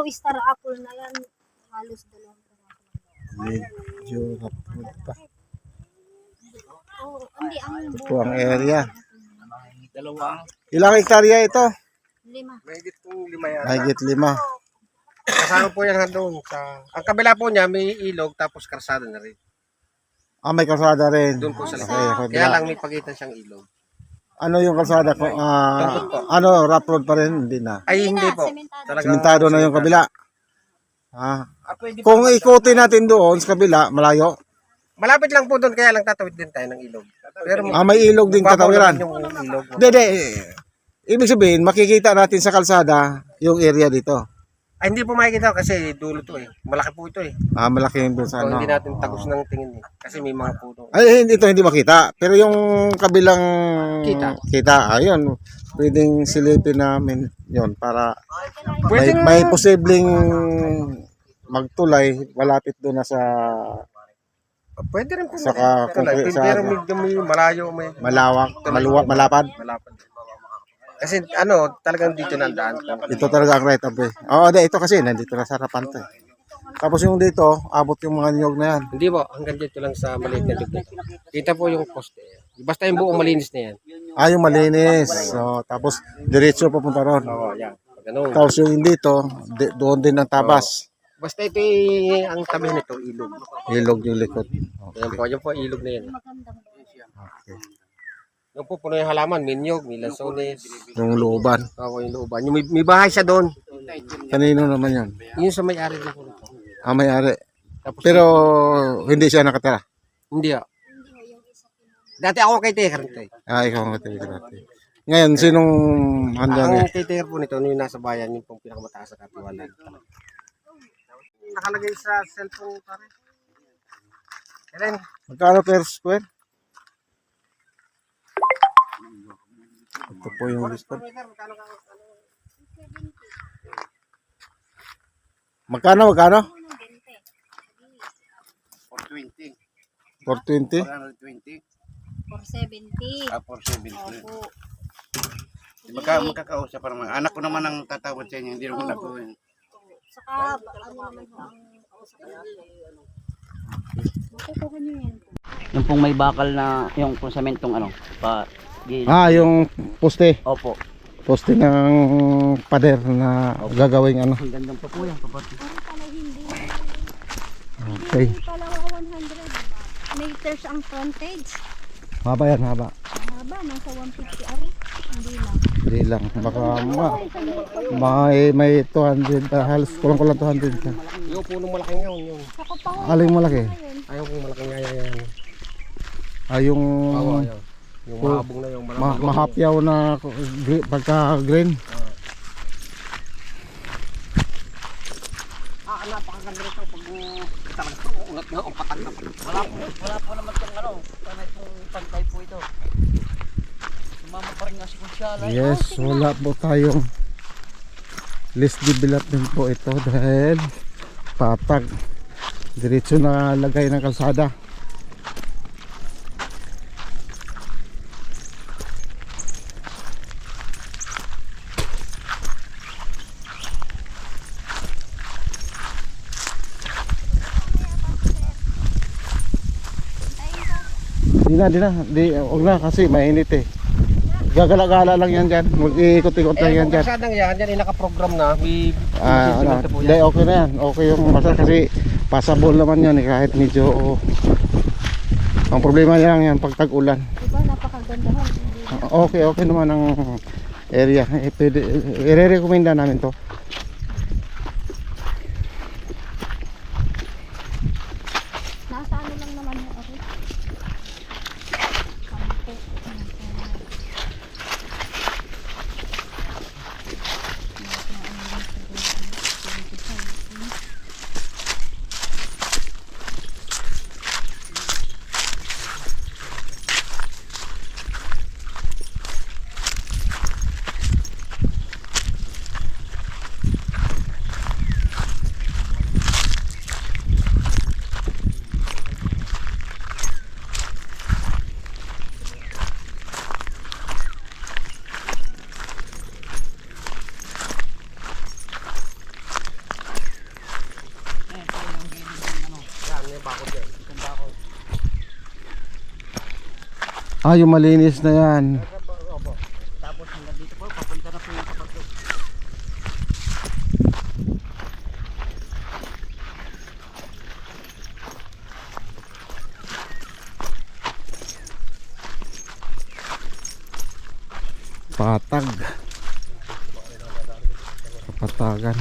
star apple na yan, halos 2 Medyo hapon pa. Oh, hindi ang Ito po ang area. Dalawang. Ilang hektarya ito? 5. Mahigit po 5 yan. Mahigit 5. Kasama po yan doon. Ang kabila po niya may ilog tapos karsada na rin. Ah, may kalsada rin. Doon po sa Okay, likod. Kaya lang may pagitan siyang ilog. ano yung kalsada ko? Ano, rough road pa rin? Hindi na. Ay hindi po. Talagang Simentado na yung kabila. Ah. Pwede Kung ikutin natin doon sa kabila, malayo. malapit lang po doon kaya lang tatawid din tayo ng ilog. Pero May ilog din mababaw katawiran. naman yung ilog. Hindi. Ibig sabihin, makikita natin sa kalsada yung area dito. Ay hindi po makikita kasi dulo to eh. Malaki po ito eh. Malaki yung doon sa So, ano. hindi natin tagos ng tingin eh. Kasi may mga puno. Ay, ito hindi makita. Pero yung kabilang kita, ayun. Pwedeng silipin namin yon para may posibleng magtulay malapit doon na sa Pwede rin po. Saka Pero medyo may malayo, may malawak, malapad. malapad. Kasi talagang dito na ang daan. Ito talaga ang right of way. Oo, ito kasi nandito na sa harapan to. Tapos yung dito, abot yung mga niyog na yan. Hindi po, hanggang dito lang sa maliit na dito. Kita po yung poste. Basta yung buong malinis na yan. Yung malinis. So, tapos diretso papunta ron. Oo, yan. Ganun. Tapos yung dito, doon din ang tabas. Basta ito ang tabi nito, ilog. Ilog yung likod. Yan po ilog na yan. Okay. Yung po puno yung halaman, minyog, may lansones. Yung looban. Oo, yung looban. Yung may bahay siya doon. Kanino naman yan? Yun sa may-ari din po nito. May-ari. Tapos, Pero hindi siya nakatira. hindi ah. Dati ako kay Teker nito eh. Ikaw ang nakatira dati. Ngayon, sinong handa niya? Ang kay Teker po nito, yung nasa bayan, yung pong pinakamataas sa katiwalan. Nakalagay sa cellphone pare. Eren, Magkano per square? Ito po yung discount. Magkano? 420. 420? 420. 470. 470. Opo. Magkakausap pa naman. Anak ko naman ang tatawad sa inyo, hindi naman ako. Saka, naman po ang kausap makukuha niyo yan. Yung pong may bakal na yung kung samentong Yung poste. Opo. Poste ng pader na gagawing ano. Ang gandang pa po yan, kapatid. Okay. Hindi pala 100 meters ang frontage. Haba yan, haba. Haba, nasa 150 ari. Hindi lang. Baka may 200, halos kulang 200 ka. Yung punong malaking yun. Saka pa Aling malaki? Ayaw kong malaking yan. Yung Ayaw. Yung mahabong na yung malaking. mahapyaw na pagka green. Napakaganda ito pag kita ka na ulat na o patag na. Wala po naman itong panay pong pantay po ito. Sumama pa rin nga si Kunsyala. Yes, wala po tayong list development po ito dahil patag. Diretso na lagay ng kalsada. Huwag na kasi mainit eh. Gagala-gala lang yan dyan. Mag-iikot-ikot lang yan dyan. Kasadang yan ay nakaprogram na. May po Hindi, okay na yan. Okay yung masal kasi passable naman yan eh, kahit medyo ang problema lang yan pag tag-ulan. diba napakaganda ho. Okay naman ang area. I-recommenda namin to. Nasa ano lang naman ho ako. yung bakod yan. Itong bakod. Ah, yung malinis na yan. Opo. Tapos hanggang dito po, papunta na po yung kapatid. Patag. Kapatagan.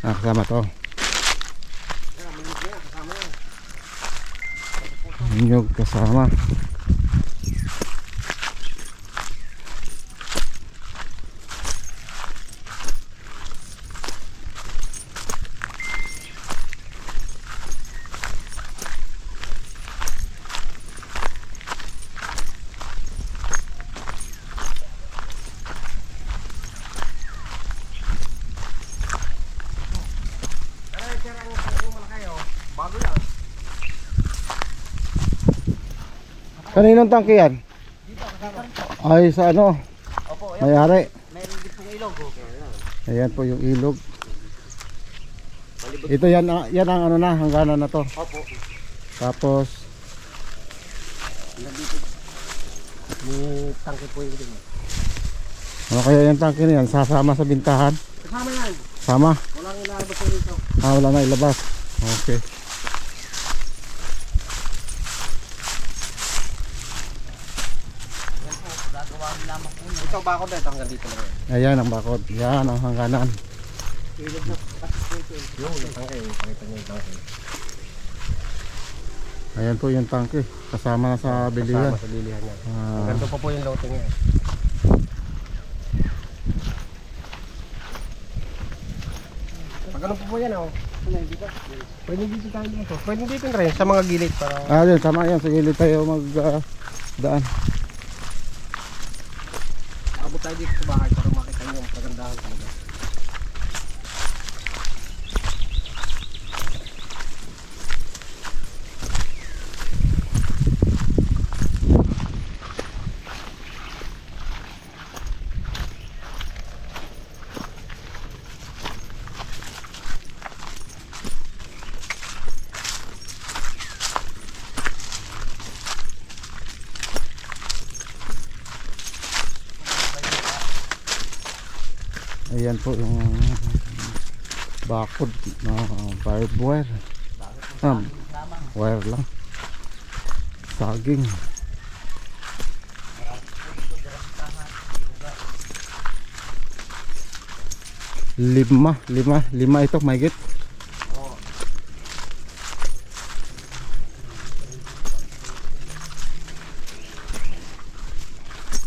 Ah, kasama to. Nyug kasama. Bago yan. Kaninong tangke yan? Ay, sa ano? Opo, ayan. May-ari. Meron din pong ilog. Okay. Ayan po yung ilog. Ito yan, yan ang ano na, hangganan na to. Opo. Tapos, Hanggang dito. May tangke po yung din. ano kaya yung tangke na yan? Sasama sa bintahan? Kasama yan. Sama? Walang ilalabas ko rito. Ah, wala na ilabas. Okay. Yan po, gagawa lamang po niya. Ito bakod ito hanggang dito lang yan. Ayan ang bakod. Yan ang hangganan. Ilog na kasi po ito. Yung tangke, pakita niyo yung tangke. Ayan po yung tangke. Kasama na sa bilihan. Kasama sa bilihan yan. Ah, Ganito pa po yung loading yan. Pag ano po yan oh. Pwede dito tayo dito. Pwede dito rin sa mga gilid para yun, tama yan. Sa gilid tayo daan. abot tayo dito sa bahay para makita niyo ang kagandahan talaga. Ayan po yung bakod na barbed wire. Wire lang. Saging. Lima ito, mahigit.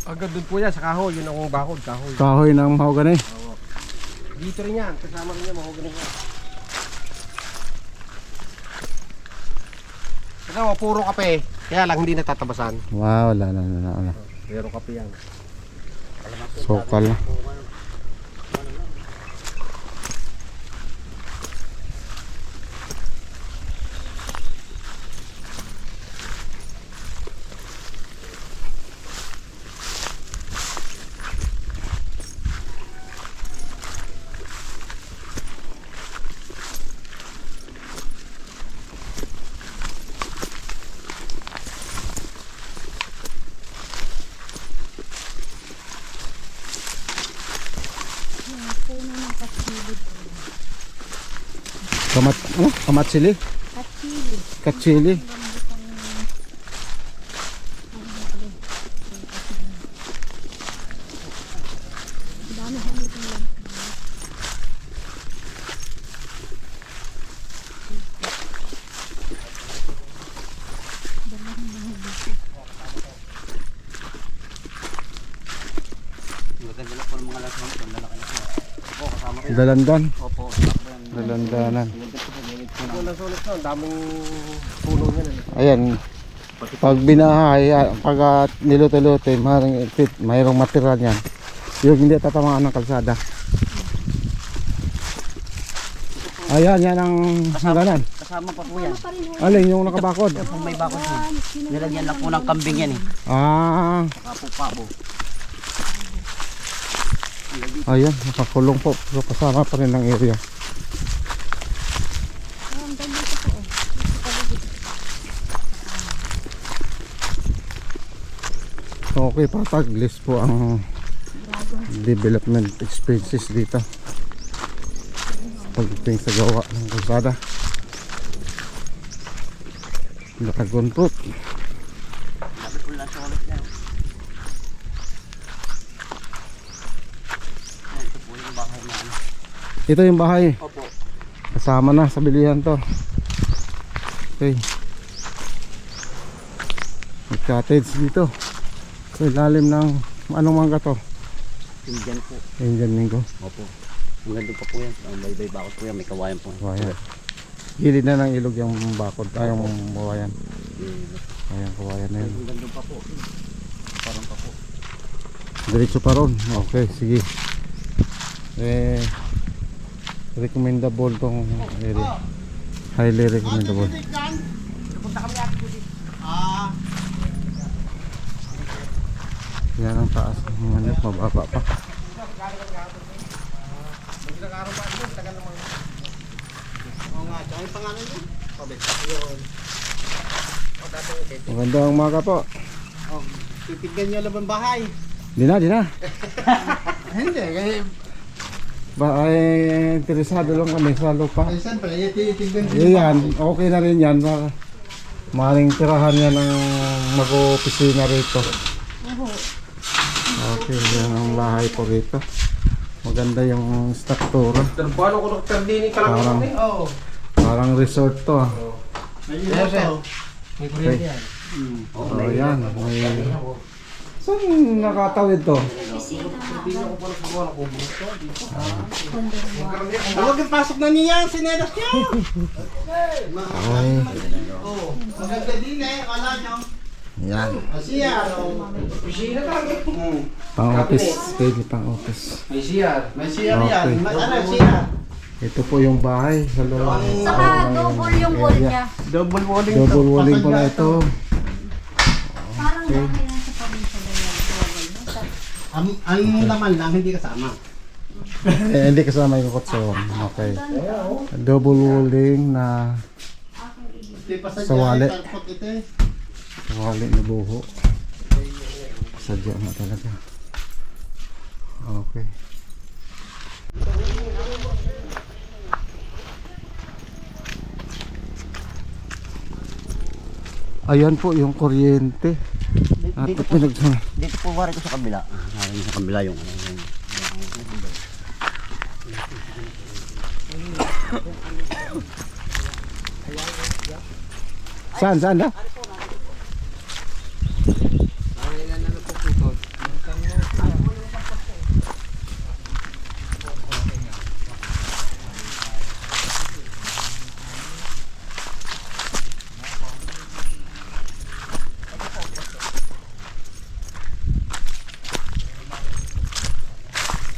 Agad doon po yan sa kahoy, yun ang bakod, kahoy. Kahoy ng mahogany. Dito rin yan, kasama rin yan, mahugaling yan. Kasama, puro kape, kaya lang hindi natatabasan. Wow, wala. Pero kape yan. Sokal na. Puno ng katsili. Kamatsili? Katsili. Katsili. Dami ko dito yan. Maganda na po ng mga lasang ito. Lalaki na po. Opo, kasama rin. Dalandan. Opo. Dalandanan. Sulit na, ang daming puno niyan. Ayan. Pag binahay, pag niluto-luto, mayroong material yan. Yung hindi tatamaan ng kalsada. Ayan, yan ang hangganan. Kasama pa po yan. Pa rin ho. Alin, yung nakabakod. Ito pong may bakod yun. Nilagyan lang po ng kambing yan eh. Ah, Saka po pabo. Ayan, nakakulong po. Pero kasama pa rin ang area. Ang ganda dito po. Dito sa paligid. Okay, patag list po ang development expenses dito pagdating sa gawa ng kalsada. Dragon fruit. Sabi ko lang sa ulit niya. Ito po yung bahay na ano. Ito yung bahay. Opo. Kasama na sa bilihan to. Okay. May cottage dito. Sa ilalim ng anong mangga to? Indian po. Indian mango. Opo. Ang ganda pa po yan. Ang baybay bakot po yan. May kawayan po. Kawayan. Gilid na ng ilog yung bakod. Ay, yung kawayan. Ayan, kawayan na yun. Ang ganda pa po. Parang pa po. Diretso pa ron. Okay, sige. Recommendable tong area. Highly recommendable. Yan ang taas. Mababa pa. Magandang umaga po. Titignan nyo lang ang bahay. Di na. Hindi, kasi Ay, interesado lang kami sa lupa. siyempre, titignan Yan, okay na rin yan. Maring tirahan yan ng mag-opisina rito. Okay, yan ang bahay po rito. Maganda yung struktura. Paano ko nagtardini ka lang Parang- kami? Oo. Parang resort to. Yes, sir. May kuryente yan. Oh, yan. Saan nakatawid to? Huwag yung pasok na niya, sinelas niya. Ay, Oo. Maganda din eh, kala nyo. yan. Siya, pisina ka. Pang office. Pwede pang office. May siya. May siya Okay. yan. Ano, siya. Ito po yung bahay sa loob. Saka double yung wall niya. Double walling. Double walling pala ito. Parang dami lang sa probinsya na yan. Double. Ang laman lang, hindi kasama. Hindi kasama yung kotso. Okay. Double walling na Sa wallet. wali na buho. Sadya na talaga. Okay. Ayan po yung kuryente. At Dito po, dito po wari ko sa kabila. Narin sa kabila yung ano. Saan na?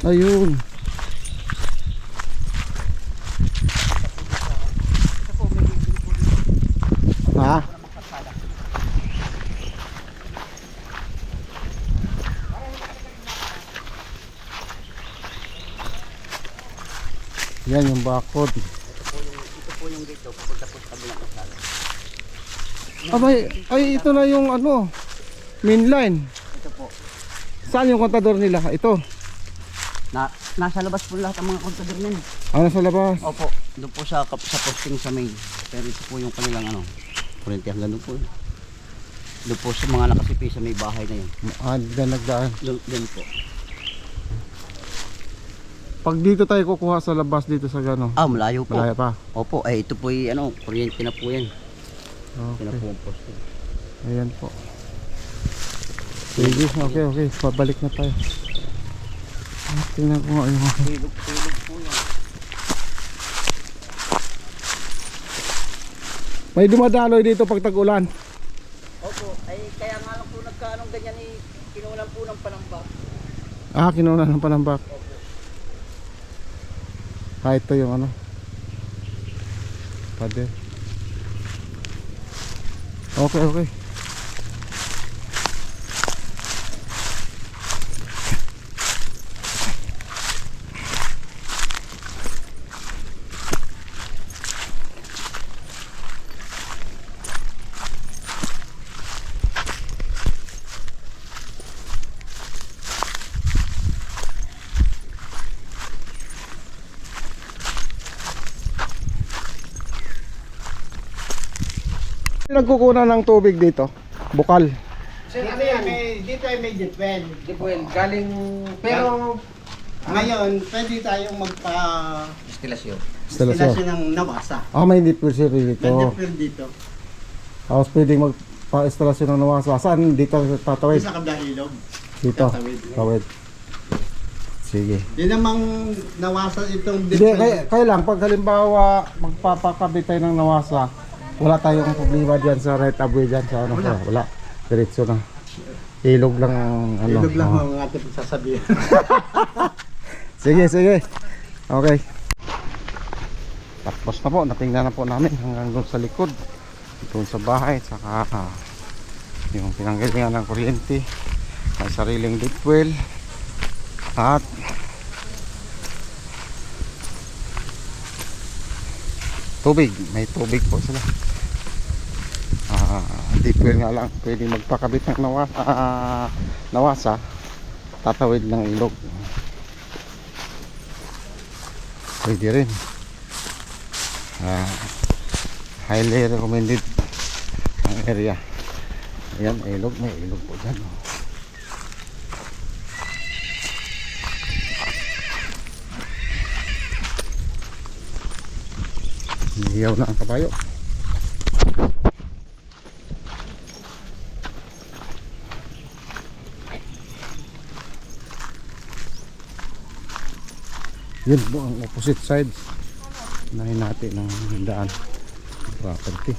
Ayun. Ha? Yan yung bakod. Ito po yung dito. Pupunta po sa kabilang kasala. Ay, ito na yung ano, main line. Ito po. Saan yung kontador nila? Ito. Nasa labas po lahat ang mga kontador nila. Ano sa labas? Opo. Doon po sa posting sa main. Pero ito po yung kanilang ano. Kuryente hanggang doon po. Doon po sa mga nakasipi sa may bahay na yun. Dyan nagdaan. Doon po. Pag dito tayo kukuha sa labas dito sa gano. Malayo po. Malaya pa. Opo, ito po yung ano, kuryente na po yan. Ito na po Okay. ang posting. Ayan po. Sige, okay. Pabalik na tayo. Tingnan ko nga yung Tulog po yan. may dumadaloy dito pag tag-ulan. Opo, ay kaya nga lang po nagkaanong ganyan ni kinulang po ng panambak. Kinuha ng panambak. Ito yung ano. Pader. Okay. Nagkukunan ng tubig dito. Bukal. Dito yan, dito ay may dipwell. Dipwell, galing, pero ngayon, pwede tayong Destilasyon. instalasyon ng nawasa. May deep well sir May dito. dipwell dito. Tapos pwedeng magpa-instalasyon ng nawasa. Saan? Dito tatawid? Sa kabdahilog. Dito. Tatawid. Tawid. Sige. Di namang nawasa itong Hindi, kaya lang, pag halimbawa magpapakabit tayo ng nawasa, wala tayong problema dyan sa right of way dyan sa ano. Wala. Diretso na. Ilog lang ang ano. Ilog lang Oo. ang ating sasabihin. Sige, sige. Okay. Tapos na po, natingnan na po namin hanggang doon sa likod. Doon sa bahay, saka yung pinanggalingan ng kuryente. May sariling deep well. At tubig, may tubig po sila. Deep well nga lang, pwede magpakabit ng nawasa, tatawid ng ilog. Pwede rin. Highly recommended ang area. Ayan, ilog, may ilog po dyan. Hiyaw na ang kabayo. Yun po ang opposite side. Unahin natin ang daan property.